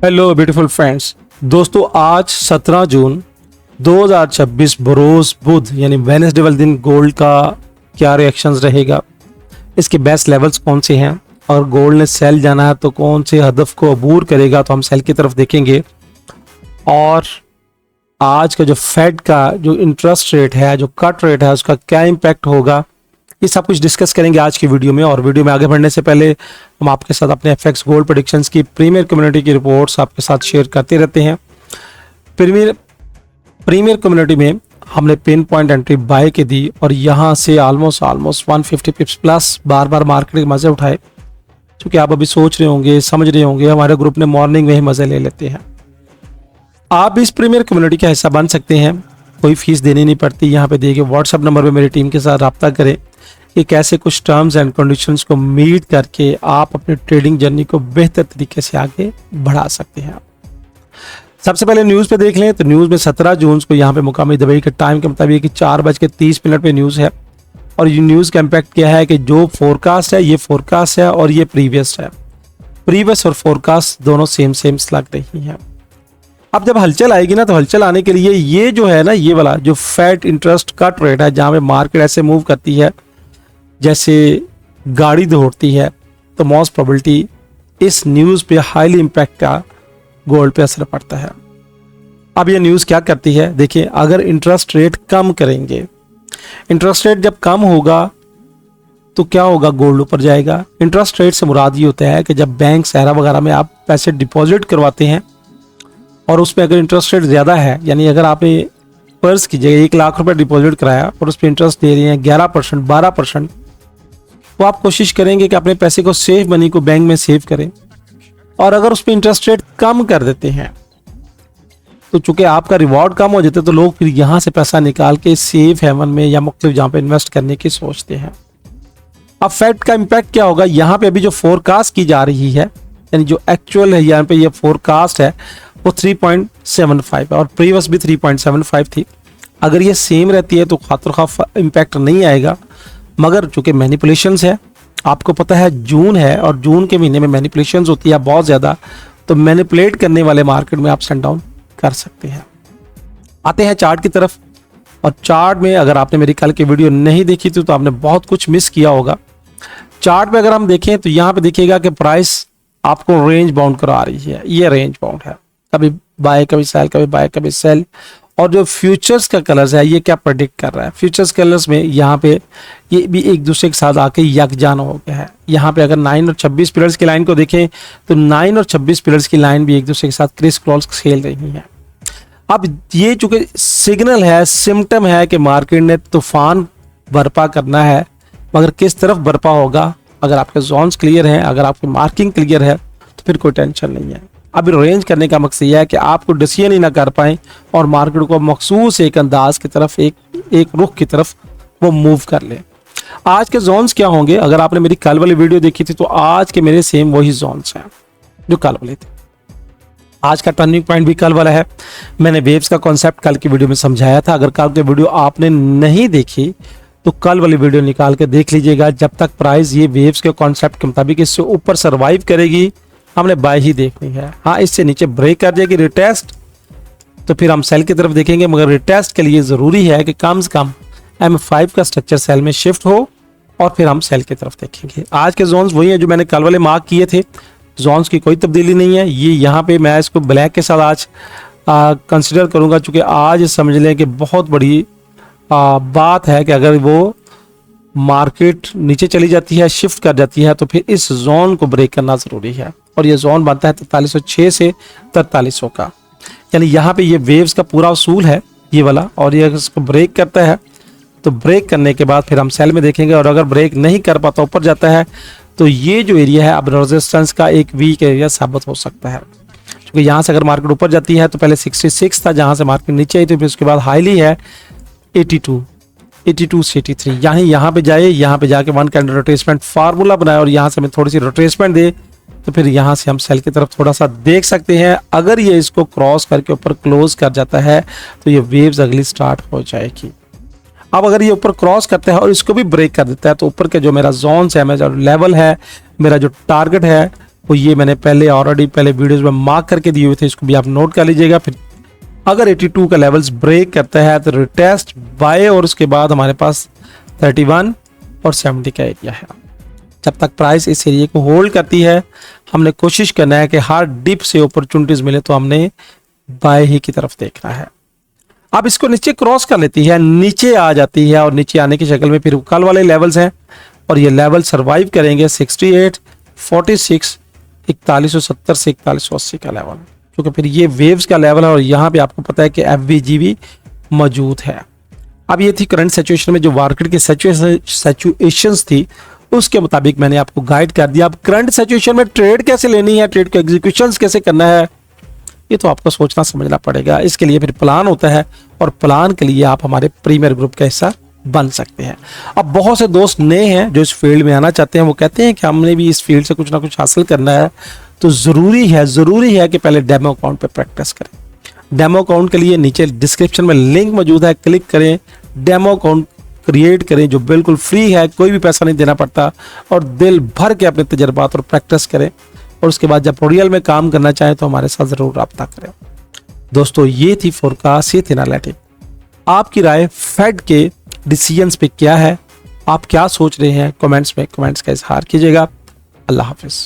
Hello beautiful friends. दोस्तों आज 17 जून 2026 बरोज बुध यानी वेडनेसडे वाले दिन गोल्ड का क्या रिएक्शंस रहेगा, इसके बेस्ट लेवल्स कौन से हैं और गोल्ड ने सेल जाना है तो कौन से हदफ को अबूर करेगा, तो हम सेल की तरफ देखेंगे। और आज का जो फेड का जो इंटरेस्ट रेट है, जो कट रेट है, उसका क्या इम्पैक्ट होगा, ये सब कुछ डिस्कस करेंगे आज की वीडियो में। और वीडियो में आगे बढ़ने से पहले हम आपके साथ अपने एफएक्स गोल्ड प्रेडिक्शंस की प्रीमियर कम्युनिटी की रिपोर्ट्स आपके साथ शेयर करते रहते हैं। प्रीमियर कम्युनिटी में हमने पिन पॉइंट एंट्री बाय के दी और यहाँ से ऑलमोस्ट 150 पिप्स प्लस बार बार मार्केट के मजे उठाए। क्योंकि आप अभी सोच रहे होंगे, समझ रहे होंगे, हमारे ग्रुप ने मॉर्निंग में ही मजे ले लेते हैं। आप भी इस प्रीमियर कम्युनिटी का हिस्सा बन सकते हैं, कोई फीस देनी नहीं पड़ती। यहाँ पे देखिए व्हाट्सएप नंबर पे मेरी टीम के साथ रब्ता करें कि कैसे कुछ टर्म्स एंड कंडीशंस को मीट करके आप अपनी ट्रेडिंग जर्नी को बेहतर तरीके से आगे बढ़ा सकते हैं। सबसे पहले न्यूज़ पे देख लें तो न्यूज़ में 17 जून को यहाँ पे मुकामी दुबई के टाइम के मुताबिक कि 4:30 पे न्यूज़ है। और ये न्यूज़ का इम्पैक्ट क्या है कि जो फोरकास्ट है ये फोरकास्ट है और ये प्रीवियस है। प्रीवियस और फोरकास्ट दोनों सेम लग रही हैं। अब जब हलचल आएगी ना, तो हलचल आने के लिए ये जो है ना, ये वाला जो फेड इंटरेस्ट कट रेट है, जहाँ पे मार्केट ऐसे मूव करती है जैसे गाड़ी दौड़ती है, तो मोस्ट प्रोबेबिलिटी इस न्यूज़ पे हाईली इम्पैक्ट का गोल्ड पे असर पड़ता है। अब ये न्यूज़ क्या करती है, देखिए अगर इंटरेस्ट रेट कम करेंगे, इंटरेस्ट रेट जब कम होगा तो क्या होगा, गोल्ड ऊपर जाएगा। इंटरेस्ट रेट से मुराद ये होता है कि जब बैंक सहरा वगैरह में आप पैसे डिपॉजिट करवाते हैं और उसमें अगर इंटरेस्ट रेट ज़्यादा है, यानी अगर आपने पर्स की जगह 1 लाख रुपए डिपॉजिट कराया और उस पर इंटरेस्ट दे रहे हैं 11%, 12%, तो आप कोशिश करेंगे कि अपने पैसे को सेफ मनी को बैंक में सेव करें। और अगर उस पर इंटरेस्ट रेट कम कर देते हैं तो चूंकि आपका रिवॉर्ड कम हो जाता है, तो लोग फिर यहाँ से पैसा निकाल के सेफ हेवन में या मुख्तलिफ जहाँ पे इन्वेस्ट करने की सोचते हैं। अब फेड का इम्पैक्ट क्या होगा, यहाँ पे अभी जो फोरकास्ट की जा रही है, यानी जो एक्चुअल है यहाँ पे ये फोरकास्ट है वो 3.75 है और प्रीवियस भी 3.75 थी। अगर ये सेम रहती है तो खातिर इम्पैक्ट नहीं आएगा, मगर चूंकि मैनिपुलेशंस है, आपको पता है जून है और जून के महीने में मैनिपुलेशंस होती है बहुत ज़्यादा, तो मैनिपुलेट करने वाले मार्केट में आप अप एंड डाउन कर सकते हैं। आते हैं चार्ट की तरफ। और चार्ट में अगर आपने मेरी कल की वीडियो नहीं देखी थी तो आपने बहुत कुछ मिस किया होगा। चार्ट में अगर हम देखें तो यहाँ पे देखिएगा कि प्राइस आपको रेंज बाउंड करा रही है। ये रेंज बाउंड है, कभी बाय कभी सेल, कभी बाय कभी सेल। और जो फ्यूचर्स का कलर्स है ये क्या प्रेडिक्ट कर रहा है, फ्यूचर्स कलर्स में यहाँ पे ये भी एक दूसरे के साथ आके यकजान हो गया है। यहाँ पे अगर 9 और 26 पिलर्स की लाइन को देखें तो 9 और 26 पिलर्स की लाइन भी एक दूसरे के साथ क्रिस क्रॉस खेल रही है। अब ये चूंकि सिग्नल है, सिम्टम है कि मार्केट ने तूफान बर्पा करना है, मगर किस तरफ बर्पा होगा, अगर आपके जोन्स क्लियर हैं, अगर आपकी मार्किंग क्लियर है तो फिर कोई टेंशन नहीं है। अब रेंज करने का मकसद यह है कि आपको डिसीजन ही ना कर पाए और मार्केट को मखसूस एक अंदाज की तरफ, एक रुख की तरफ वो मूव कर ले। आज के जोन्स क्या होंगे, अगर आपने मेरी कल वाली वीडियो देखी थी तो आज के मेरे सेम वही जोन्स हैं जो कल वाले थे। आज का टर्निंग पॉइंट भी कल वाला है। मैंने वेव्स का कॉन्सेप्ट कल की वीडियो में समझाया था। अगर कल की वीडियो आपने नहीं देखी तो कल वाली वीडियो निकाल के देख लीजिएगा। जब तक प्राइस ये वेव्स के कॉन्सेप्ट के मुताबिक इससे ऊपर सर्वाइव करेगी, हमने बाय ही देखनी है। हाँ, इससे नीचे ब्रेक कर जाएगी रिटेस्ट तो फिर हम सेल की तरफ देखेंगे, मगर रिटेस्ट के लिए ज़रूरी है कि कम से कम M5 का स्ट्रक्चर सेल में शिफ्ट हो और फिर हम सेल की तरफ देखेंगे। आज के जोन्स वही हैं जो मैंने कल वाले मार्क किए थे। जोन्स की कोई तब्दीली नहीं है। ये यहाँ पे मैं इसको ब्लैक के साथ आज कंसिडर करूँगा, चूँकि आज समझ लें कि बहुत बड़ी बात है कि अगर वो मार्केट नीचे चली जाती है, शिफ्ट कर जाती है, तो फिर इस जोन को ब्रेक करना ज़रूरी है। और ये जोन बनता है 4306 से 4300 का, यानी यहाँ पे ये वेव्स का पूरा उसूल है ये वाला। और ये इसको ब्रेक करता है तो ब्रेक करने के बाद फिर हम सेल में देखेंगे। और अगर ब्रेक नहीं कर पाता, ऊपर जाता है, तो ये जो एरिया है अब रेजिस्टेंस का एक वीक एरिया साबित हो सकता है। क्योंकि यहाँ से अगर मार्केट ऊपर जाती है तो पहले 66 था, जहाँ से मार्केट नीचे आई थी, फिर उसके बाद हाईली है 82 से 83। यहाँ पे जाए, यहाँ पे जाके 1 कैंडल रिट्रेसमेंट फार्मूला बनाए और यहाँ से हमें थोड़ी सी रिट्रेसमेंट दे, तो फिर यहाँ से हम सेल की तरफ थोड़ा सा देख सकते हैं। अगर ये इसको क्रॉस करके ऊपर क्लोज कर जाता है तो ये वेव्स अगली स्टार्ट हो जाएगी। अब अगर ये ऊपर क्रॉस करता है और इसको भी ब्रेक कर देता है तो ऊपर के जो मेरा जोन्स है, मेरा जो लेवल है, मेरा जो टारगेट है, वो ये मैंने पहले वीडियोस में मार्क करके दिए हुए थे, इसको भी आप नोट कर लीजिएगा। फिर अगर 82 का लेवल्स ब्रेक करता है तो रिटेस्ट बाय, और उसके बाद हमारे पास 31 और 70 का एरिया है। जब तक प्राइस इस एरिया को होल्ड करती है हमने कोशिश करना है कि हर डिप से अपॉर्चुनिटीज मिले तो हमने बाय ही की तरफ देखना है। अब इसको नीचे क्रॉस कर लेती है, नीचे आ जाती है, और नीचे आने की शक्ल में फिर कल वाले लेवल्स हैं, और ये लेवल सरवाइव करेंगे 68, 46, 4170 से 4180 का लेवल, क्योंकि फिर ये वेव्स का लेवल है, और यहाँ पे आपको पता है कि FVG भी मौजूद है। अब ये थी करंट सिचुएशन में जो मार्केट की सिचुएशंस थी, उसके मुताबिक मैंने आपको गाइड कर दिया। अब करंट सिचुएशन में ट्रेड कैसे लेनी है, ट्रेड को एग्जीक्यूशन कैसे करना है, ये तो आपको सोचना समझना पड़ेगा। इसके लिए फिर प्लान होता है, और प्लान के लिए आप हमारे प्रीमियर ग्रुप का हिस्सा बन सकते हैं। अब बहुत से दोस्त नए हैं जो इस फील्ड में आना चाहते हैं, वो कहते हैं कि हमने भी इस फील्ड से कुछ ना कुछ हासिल करना है, तो ज़रूरी है कि पहले डेमो अकाउंट पे प्रैक्टिस करें। डेमो अकाउंट के लिए नीचे डिस्क्रिप्शन में लिंक मौजूद है, क्लिक करें, डेमो अकाउंट क्रिएट करें जो बिल्कुल फ्री है, कोई भी पैसा नहीं देना पड़ता, और दिल भर के अपने तजर्बात और प्रैक्टिस करें, और उसके बाद जब रियल में काम करना चाहें तो हमारे साथ ज़रूर रब्ता करें। दोस्तों ये थी फोरकास्ट, ये थी एनालिटिक। आपकी राय फेड के डिसीजंस पे क्या है, आप क्या सोच रहे हैं, कमेंट्स में कमेंट्स का इजहार कीजिएगा। अल्लाह हाफिज़।